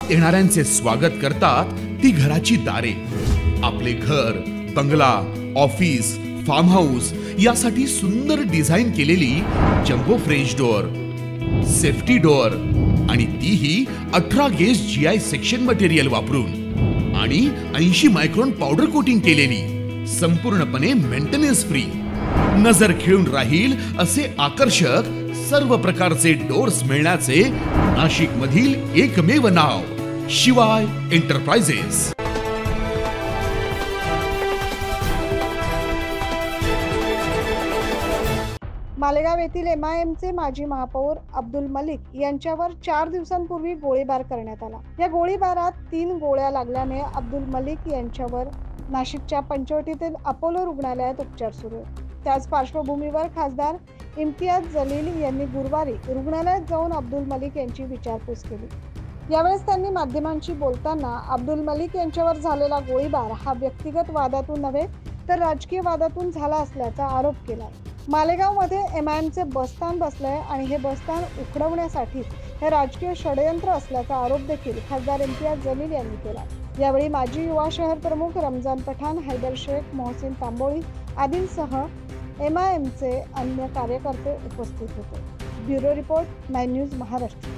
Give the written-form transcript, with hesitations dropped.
येणाऱ्यांचे स्वागत करतात ती घराची दारे. आपले घर, बंगला, ऑफिस, फार्म हाऊस यासाठी सुंदर डिझाईन केलेली jumbo French door, safety door आणि तीही 18 गेज GI सेक्शन मटेरियल वापरून आणि 80 मायक्रॉन पावडर कोटिंग केलेली, संपूर्णपणे मेंटेनन्स फ्री. नजर खिळून राहील असे आकर्षक सर्व प्रकारचे डोअर्स मिळण्याचे नाशिक मधील एकमेव नाव शिवाय एंटरप्राइजेस. मालेगाव येथील MIMचे माजी महापौर अब्दुल मलिक यांच्यावर 4 दिवसांपूर्वी गोळीबार करण्यात आला. या गोळीबारात 3 गोळ्या लागल्याने अब्दुल मलिक यांच्यावर नाशिकच्या पंचवटीतील अपोलो रुग्णालयात उपचार सुरू आहेत. त्याच पार्श्वभूमीवर खासदार इम्तियाज जलील यांनी गुरुवारी रुग्णालयात जाऊन अब्दुल मलिक यांची विचारपूस केली. यावेळेस त्यांनी माध्यमांशी बोलताना अब्दुल मलिक यांच्यावर झालेला गोळीबार हा व्यक्तिगत वादातून नव्हे तर राजकीय वादातून झाला असल्याचा आरोप केला. मालेगावमध्ये MIMचे बसस्थान बसलंय आणि हे बसस्थान उखडवण्यासाठी हे राजकीय षडयंत्र असल्याचा आरोप देखील खासदार इम्तियाज जलील यांनी केला. यावेळी माजी युवा शहर प्रमुख रमजान पठाण, हैदर शेख, मोहसिन तांबोळी आदींसह MIMचे अन्य कार्यकर्ते उपस्थित होते. Bureau report, 9 news Maharashtra.